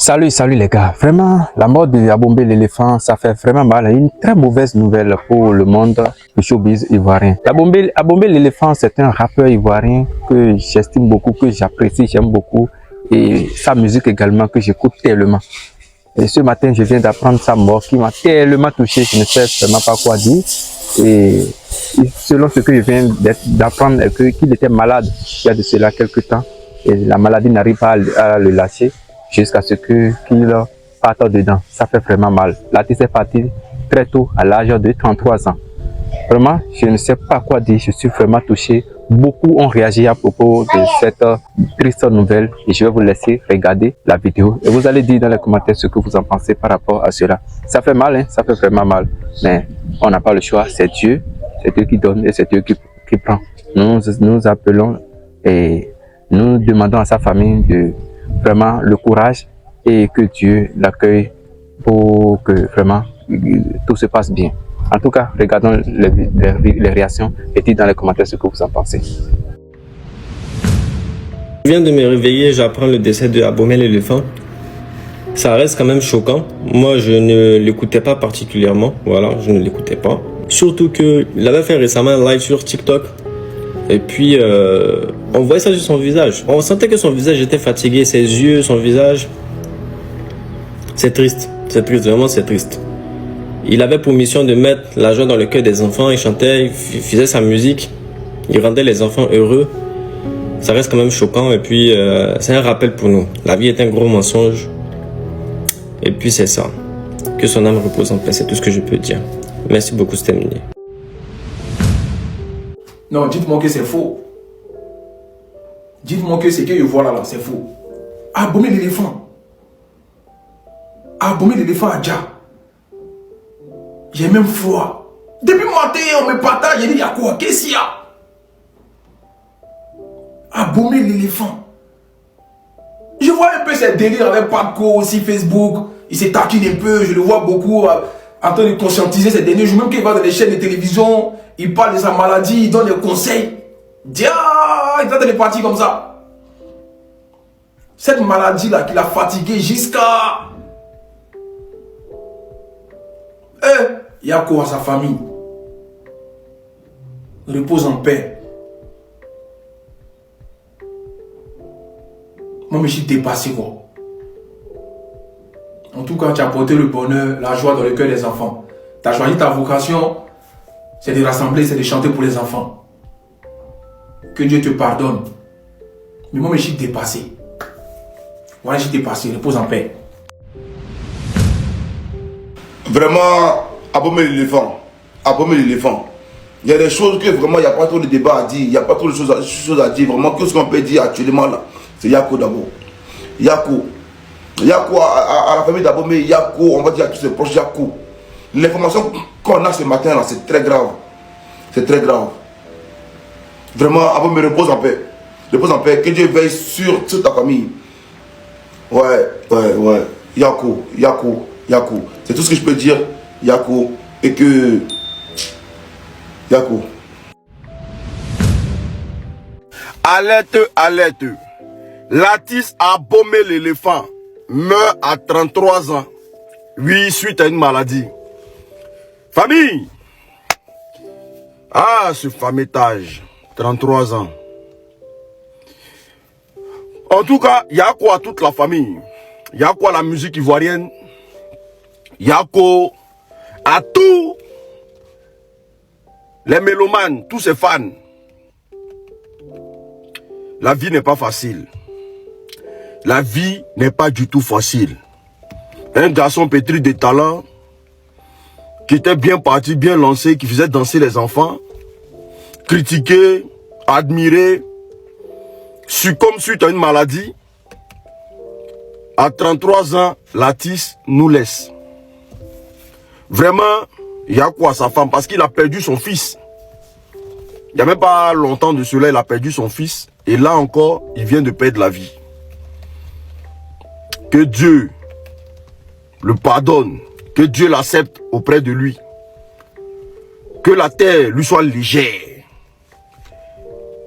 Salut les gars. Vraiment, la mort de Abombé l'éléphant, ça fait vraiment mal. Une très mauvaise nouvelle pour le monde du showbiz ivoirien. Abombé l'éléphant, c'est un rappeur ivoirien que j'estime beaucoup, que j'apprécie, j'aime beaucoup. Et sa musique également que j'écoute tellement. Et ce matin, je viens d'apprendre sa mort qui m'a tellement touché, je ne sais vraiment pas quoi dire. Et selon ce que je viens d'apprendre, qu'il était malade il y a de cela quelques temps. Et la maladie n'arrive pas à le lâcher jusqu'à ce qu'il parte dedans. Ça fait vraiment mal. L'artiste est parti très tôt, à l'âge de 33 ans. Vraiment, je ne sais pas quoi dire, je suis vraiment touché. Beaucoup ont réagi à propos de cette triste nouvelle et je vais vous laisser regarder la vidéo et vous allez dire dans les commentaires ce que vous en pensez par rapport à cela. Ça fait mal, hein? Ça fait vraiment mal, mais on n'a pas le choix, c'est Dieu qui donne et c'est Dieu qui prend. Nous appelons et nous demandons à sa famille de vraiment le courage et que Dieu l'accueille pour que vraiment tout se passe bien. En tout cas, regardons les réactions et dites dans les commentaires ce que vous en pensez. Je viens de me réveiller, j'apprends le décès de Abombé l'éléphant. Ça reste quand même choquant. Moi, je ne l'écoutais pas particulièrement. Voilà, je ne l'écoutais pas. Surtout qu'il avait fait récemment un live sur TikTok. Et puis, on voyait ça sur son visage. On sentait que son visage était fatigué, ses yeux, son visage. C'est triste, vraiment c'est triste. Il avait pour mission de mettre la joie dans le cœur des enfants. Il chantait, il faisait sa musique. Il rendait les enfants heureux. Ça reste quand même choquant. Et puis, c'est un rappel pour nous. La vie est un gros mensonge. Et puis, c'est ça. Que son âme repose en paix. C'est tout ce que je peux dire. Merci beaucoup, c'était terminé. Non, dites-moi que c'est faux. Dites-moi que ce que je vois là, c'est faux. Abombé l'éléphant. Abombé l'éléphant à Dja. J'ai même froid. Depuis matin, on me partage. J'ai dit, il y a quoi? Qu'est-ce qu'il y a? Abombé l'éléphant. Je vois un peu ces délires avec Paco aussi, Facebook. Il se taquine un peu. Je le vois beaucoup en train de conscientiser ces derniers jours. Même qu'il va dans les chaînes de télévision, il parle de sa maladie, il donne des conseils. Dia, il est en train de partir comme ça. Cette maladie-là qui l'a fatigué jusqu'à... Il y a quoi à sa famille? Repose en paix. Moi, je suis dépassé, quoi. En tout cas, tu as apporté le bonheur, la joie dans le cœur des enfants. Tu as choisi ta vocation, c'est de rassembler, c'est de chanter pour les enfants. Que Dieu te pardonne. Mais moi, je suis dépassé. Voilà, je suis dépassé. Repose en paix. Vraiment, Abombé l'éléphant. Abombé l'éléphant. Il y a des choses que vraiment, il n'y a pas trop de débat à dire. Il n'y a pas trop de choses à dire. Vraiment, que ce qu'on peut dire actuellement là, c'est Yako d'abord. Yako. Yako à la famille d'Abombé, Yako, on va dire à tous ses proches, Yako. L'information qu'on a ce matin là, c'est très grave. C'est très grave. Vraiment, Abombé, repose en paix. Repose en paix. Que Dieu veille sur ta famille. Ouais. Yako. C'est tout ce que je peux dire, Yako. Et que... Yako. Alerte. L'artiste Abombé l'éléphant meurt à 33 ans. Oui, suite à une maladie. Famille. Ah, ce fameux âge. 33 ans. En tout cas, il y a quoi à toute la famille? Il y a quoi à la musique ivoirienne? Il y a quoi à tous les mélomanes, tous ces fans? La vie n'est pas facile. La vie n'est pas du tout facile. Un garçon pétri de talent, qui était bien parti, bien lancé, qui faisait danser les enfants, critiqué, admiré, succombe suite à une maladie. À 33 ans, l'artiste nous laisse. Vraiment, il y a quoi à sa femme? Parce qu'il a perdu son fils. Il n'y a même pas longtemps de cela, il a perdu son fils. Et là encore, il vient de perdre la vie. Que Dieu le pardonne. Que Dieu l'accepte auprès de lui. Que la terre lui soit légère.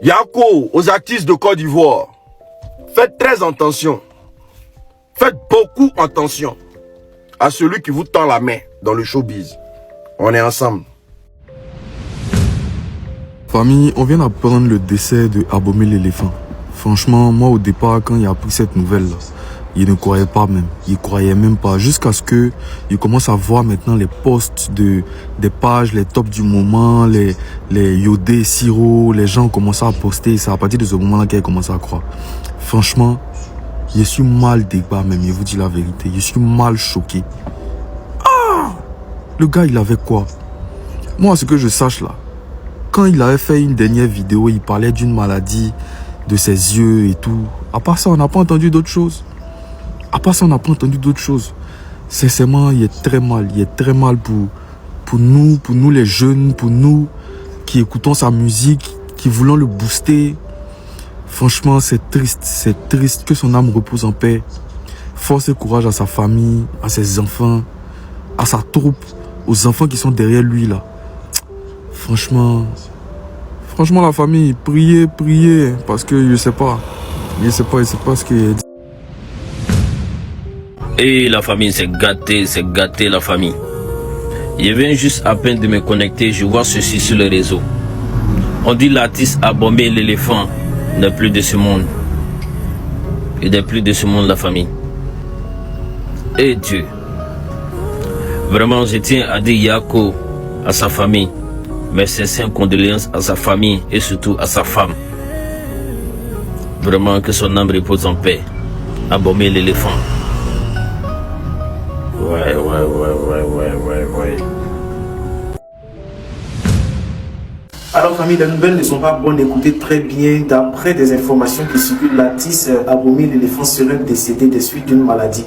Yako, aux artistes de Côte d'Ivoire, faites très attention. Faites beaucoup attention à celui qui vous tend la main dans le showbiz. On est ensemble. Famille, on vient d'apprendre le décès de Abomey l'éléphant. Franchement, moi au départ, quand il a appris cette nouvelle-là, il ne croyait pas même. Il croyait même pas. Jusqu'à ce que il commence à voir maintenant les posts des pages, les tops du moment, les Yodé, Siro, les gens commencent à poster. C'est à partir de ce moment-là qu'il a commencé à croire. Franchement, je suis mal débat même, je vous dis la vérité. Je suis mal choqué. Ah! Le gars, il avait quoi? Moi, ce que je sache là, quand il avait fait une dernière vidéo, il parlait d'une maladie de ses yeux et tout. À part ça, on n'a pas entendu d'autres choses. À part ça, on n'a pas entendu d'autres choses. Sincèrement, il est très mal. Il est très mal pour nous les jeunes, pour nous qui écoutons sa musique, qui voulons le booster. Franchement, c'est triste que son âme repose en paix. Force et courage à sa famille, à ses enfants, à sa troupe, aux enfants qui sont derrière lui là. Franchement, la famille, priez, parce que je sais pas ce qu'il dit. Et la famille, c'est gâté la famille. Je viens juste à peine de me connecter, je vois ceci sur le réseau. On dit l'artiste Abomey l'éléphant n'est plus de ce monde. Il n'est plus de ce monde, la famille. Et Dieu. Vraiment, je tiens à dire Yako à sa famille. Mes sincères condoléances à sa famille et surtout à sa femme. Vraiment que son âme repose en paix. Abomey l'éléphant. Ouais. Alors famille, les nouvelles ne sont pas bonnes. Écoutez très bien. D'après des informations qui circulent, l'artiste Abomey l'éléphant serait décédé des suites d'une maladie.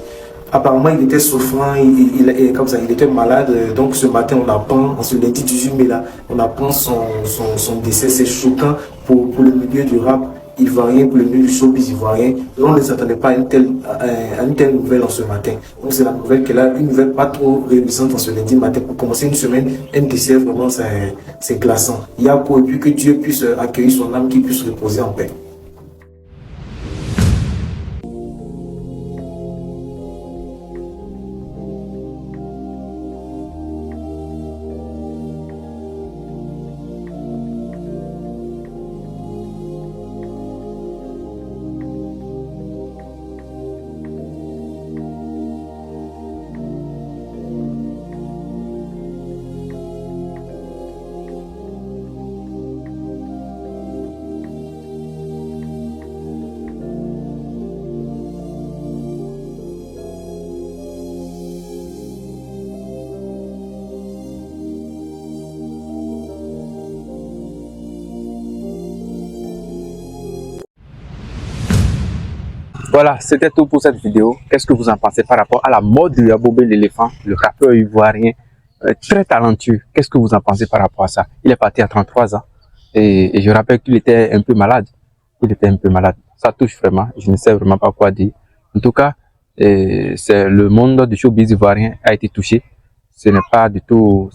Apparemment, il était souffrant, il était malade. Donc ce matin, on apprend, en ce lundi 18 mai là, on apprend son décès. C'est choquant pour le milieu du rap ivoirien, pour le milieu du showbiz ivoirien. On ne s'attendait pas à une telle nouvelle en ce matin. Donc c'est la nouvelle qu'elle a, une nouvelle pas trop réjouissante en ce lundi matin. Pour commencer une semaine, un décès vraiment c'est glaçant. Yako, et puis que Dieu puisse accueillir son âme, qu'il puisse reposer en paix. Voilà, c'était tout pour cette vidéo. Qu'est-ce que vous en pensez par rapport à la mort de Abomey l'éléphant, le rappeur ivoirien très talentueux? Qu'est-ce que vous en pensez par rapport à ça? Il est parti à 33 ans et je rappelle qu'il était un peu malade. Ça touche vraiment. Je ne sais vraiment pas quoi dire. En tout cas, c'est le monde du showbiz ivoirien a été touché. Ce n'est pas du tout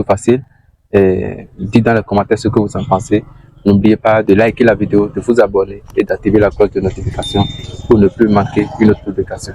facile. Dites dans les commentaires ce que vous en pensez. N'oubliez pas de liker la vidéo, de vous abonner et d'activer la cloche de notification pour ne plus manquer une autre publication.